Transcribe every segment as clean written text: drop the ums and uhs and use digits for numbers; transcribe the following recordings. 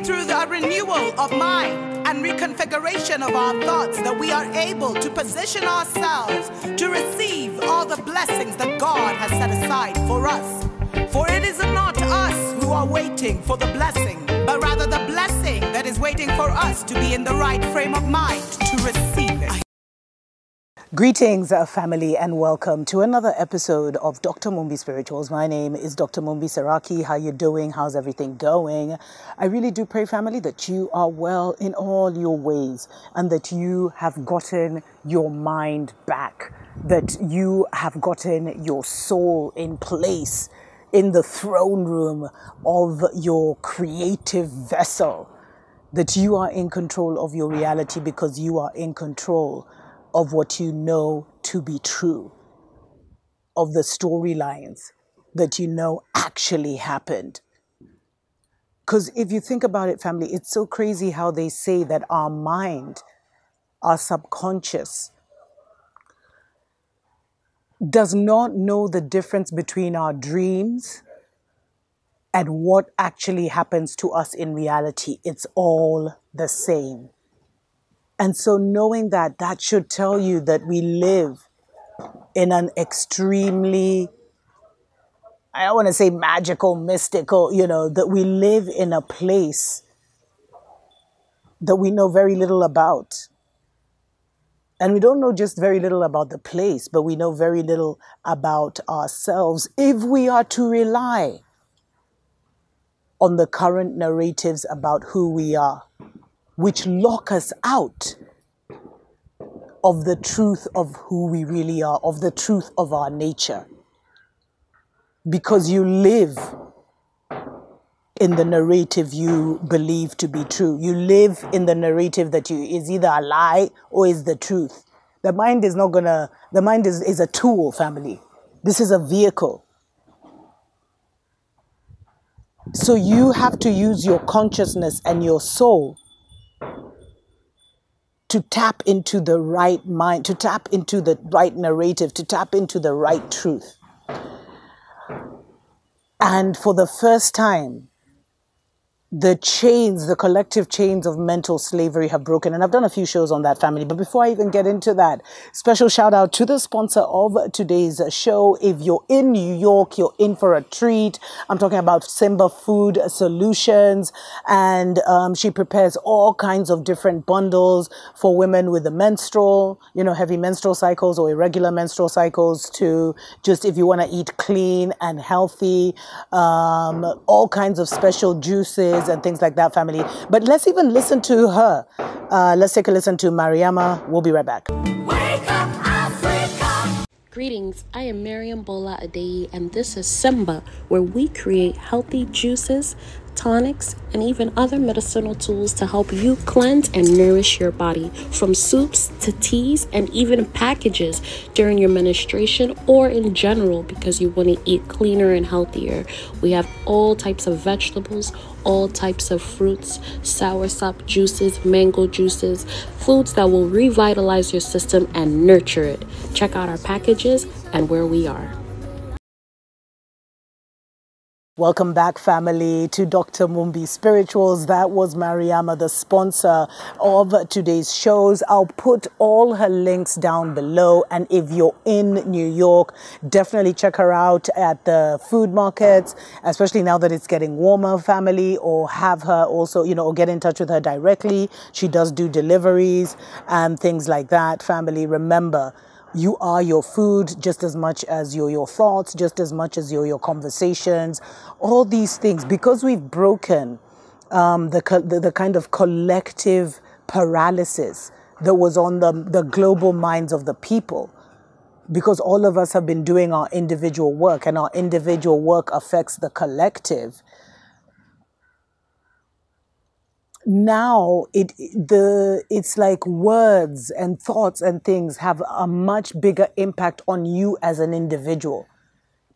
through the renewal of mind and reconfiguration of our thoughts that we are able to position ourselves to receive all the blessings that God has set aside for us. For it is not us who are waiting for the blessing, but rather the blessing that is waiting for us to be in the right frame of mind to receive it. Greetings, family, and welcome to another episode of Dr. Mumbi Spirituals. My name is Dr. Mumbi Saraki. How you doing? How's everything going? I really do pray, family, that you are well in all your ways and that you have gotten your mind back, that you have gotten your soul in place in the throne room of your creative vessel, that you are in control of your reality because you are in control of what you know to be true, of the storylines that you know actually happened. Because if you think about it, family, it's so crazy how they say that our mind, our subconscious, does not know the difference between our dreams and what actually happens to us in reality. It's all the same. And so knowing that, that should tell you that we live in an extremely, I don't want to say magical, mystical, that we live in a place that we know very little about. And we don't know just very little about the place, but we know very little about ourselves if we are to rely on the current narratives about who we are, which lock us out of the truth of who we really are, of the truth of our nature. Because you live in the narrative you believe to be true. You live in the narrative that is either a lie or is the truth. The mind is is a tool, family. This is a vehicle. So you have to use your consciousness and your soul to tap into the right mind, to tap into the right narrative, to tap into the right truth. And for the first time, the collective chains of mental slavery have broken. And I've done a few shows on that, family. But before I even get into that, special shout out to the sponsor of today's show. If you're in New York, you're in for a treat. I'm talking about Simba Food Solutions. And she prepares all kinds of different bundles for women with the menstrual, heavy menstrual cycles or irregular menstrual cycles, to just if you want to eat clean and healthy, all kinds of special juices and things like that, family. But let's even listen to her. Let's take a listen to Mariama. We'll be right back. Wake up, Africa! Greetings, I am Miriam Bola Adeyi, and this is Simba, where we create healthy juices, tonics, and even other medicinal tools to help you cleanse and nourish your body, from soups to teas and even packages during your menstruation or in general because you want to eat cleaner and healthier. We have all types of vegetables, all types of fruits, soursop juices, mango juices, foods that will revitalize your system and nurture it. Check out our packages and where we are. Welcome back, family, to Dr. Mumbi Spirituals. That was Mariama, the sponsor of today's shows. I'll put all her links down below. And if you're in New York, definitely check her out at the food markets, especially now that it's getting warmer, family, or have her also, or get in touch with her directly. She does do deliveries and things like that, family. Remember, you are your food just as much as you're your thoughts, just as much as you're your conversations, all these things. Because we've broken the kind of collective paralysis that was on the global minds of the people, because all of us have been doing our individual work and our individual work affects the collective. Now it's like words and thoughts and things have a much bigger impact on you as an individual,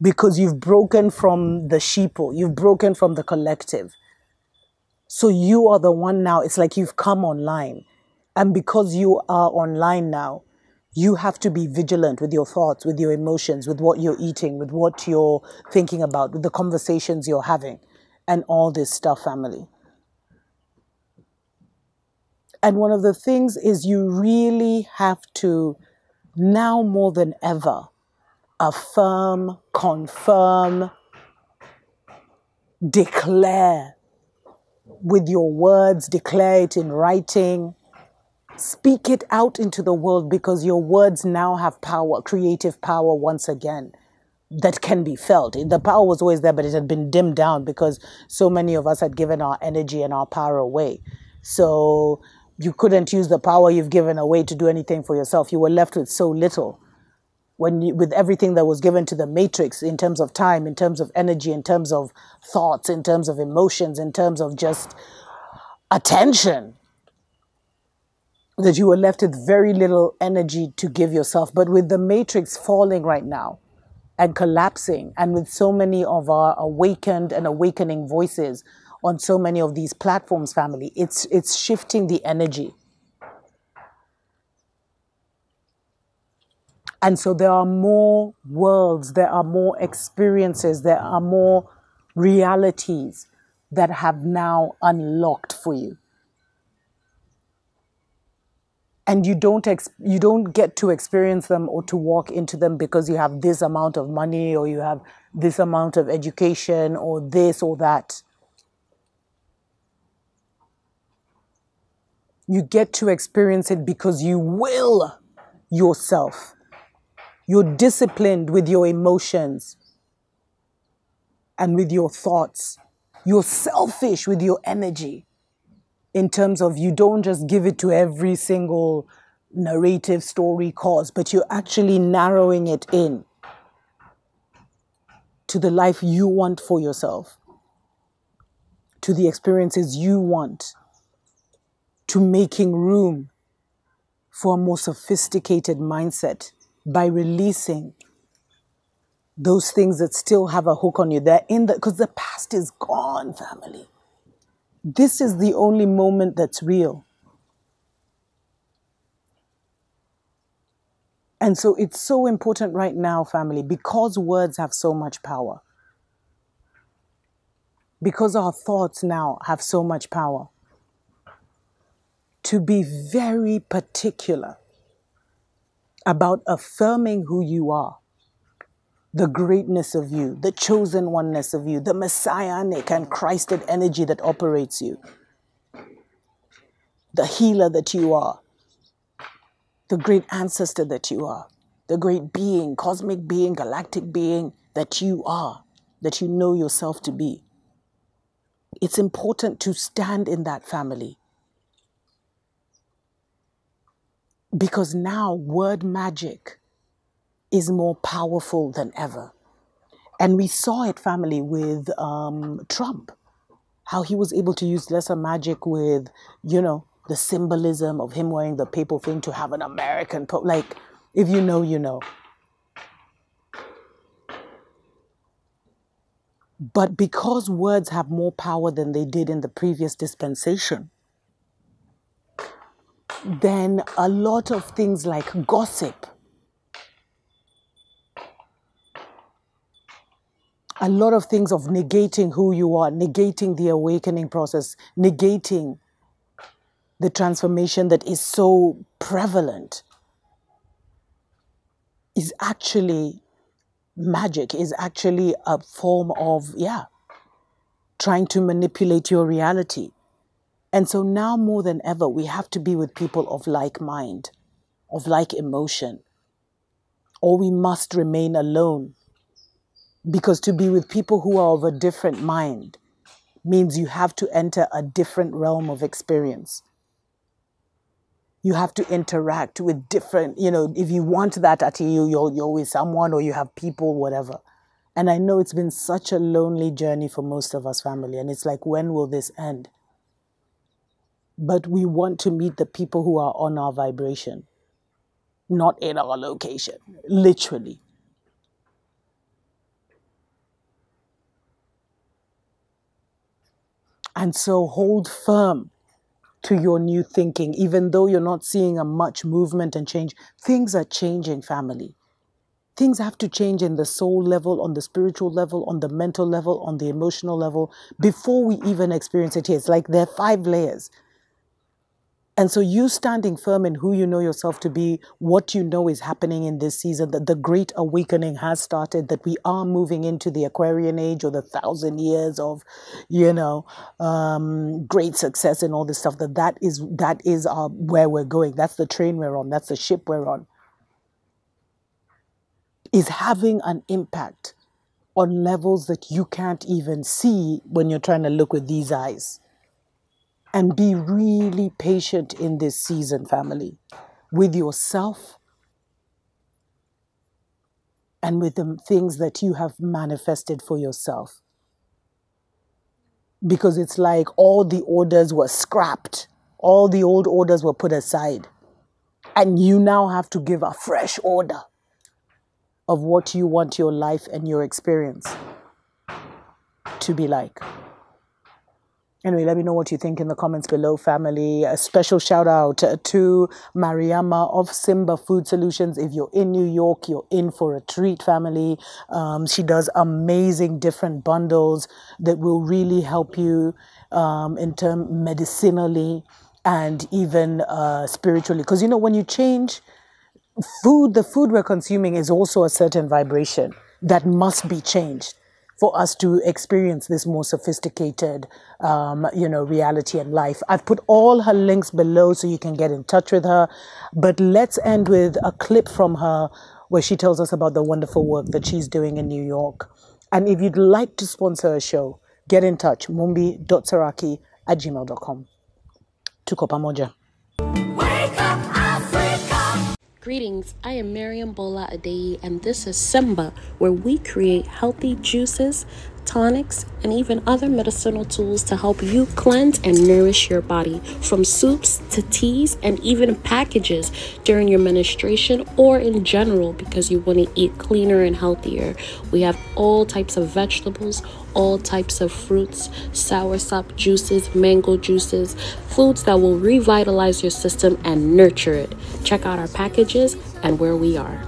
because you've broken from the sheeple, you've broken from the collective. So you are the one now. It's like you've come online, and because you are online now, you have to be vigilant with your thoughts, with your emotions, with what you're eating, with what you're thinking about, with the conversations you're having, and all this stuff, family. And one of the things is you really have to, now more than ever, affirm, confirm, declare with your words, declare it in writing, speak it out into the world, because your words now have power, creative power once again, that can be felt. The power was always there, but it had been dimmed down because so many of us had given our energy and our power away. So you couldn't use the power you've given away to do anything for yourself. You were left with so little. With everything that was given to the matrix, in terms of time, in terms of energy, in terms of thoughts, in terms of emotions, in terms of just attention, that you were left with very little energy to give yourself. But with the matrix falling right now and collapsing, and with so many of our awakened and awakening voices on so many of these platforms, family, it's shifting the energy. And so there are more worlds, there are more experiences, there are more realities that have now unlocked for you. And you don't get to experience them or to walk into them because you have this amount of money, or you have this amount of education, or this or that. You get to experience it because you will yourself. You're disciplined with your emotions and with your thoughts. You're selfish with your energy, in terms of you don't just give it to every single narrative, story, cause, but you're actually narrowing it in to the life you want for yourself, to the experiences you want, to making room for a more sophisticated mindset by releasing those things that still have a hook on you. They're because the past is gone, family. This is the only moment that's real. And so it's so important right now, family, because words have so much power. Because our thoughts now have so much power. To be very particular about affirming who you are. The greatness of you, the chosen oneness of you, the messianic and Christed energy that operates you, the healer that you are, the great ancestor that you are, the great being, cosmic being, galactic being that you are, that you know yourself to be. It's important to stand in that, family. Because now word magic is more powerful than ever. And we saw it, family, with Trump, how he was able to use lesser magic with, the symbolism of him wearing the papal thing to have an American like, if you know, you know. But because words have more power than they did in the previous dispensation, then a lot of things like gossip, a lot of things of negating who you are, negating the awakening process, negating the transformation that is so prevalent, is actually magic, is actually a form of, trying to manipulate your reality. And so now more than ever, we have to be with people of like mind, of like emotion, or we must remain alone. Because to be with people who are of a different mind means you have to enter a different realm of experience. You have to interact with different, if you want that at you're with someone, or you have people, whatever. And I know it's been such a lonely journey for most of us, family. And it's like, when will this end? But we want to meet the people who are on our vibration, not in our location, literally. And so hold firm to your new thinking, even though you're not seeing a much movement and change. Things are changing, family. Things have to change in the soul level, on the spiritual level, on the mental level, on the emotional level, before we even experience it here. It's like there are 5 layers. And so you standing firm in who you know yourself to be, what you know is happening in this season, that the great awakening has started, that we are moving into the Aquarian age or the 1,000 years of, great success and all this stuff, that is where we're going. That's the train we're on. That's the ship we're on. Is having an impact on levels that you can't even see when you're trying to look with these eyes. And be really patient in this season, family, with yourself and with the things that you have manifested for yourself. Because it's like all the orders were scrapped. All the old orders were put aside. And you now have to give a fresh order of what you want your life and your experience to be like. Anyway, let me know what you think in the comments below, family. A special shout out to Mariama of Simba Food Solutions. If you're in New York, you're in for a treat, family. She does amazing different bundles that will really help you medicinally and even spiritually. Because, when you change food, the food we're consuming is also a certain vibration that must be changed for us to experience this more sophisticated, reality and life. I've put all her links below so you can get in touch with her. But let's end with a clip from her where she tells us about the wonderful work that she's doing in New York. And if you'd like to sponsor a show, get in touch, mumbi.saraki@gmail.com. Tuko pamoja. Greetings, I am Bola and this is Simba, where we create healthy juices, tonics, and even other medicinal tools to help you cleanse and nourish your body, from soups to teas and even packages during your menstruation or in general because you want to eat cleaner and healthier. We have all types of vegetables, all types of fruits, soursop juices, mango juices, foods that will revitalize your system and nurture it. Check out our packages and where we are.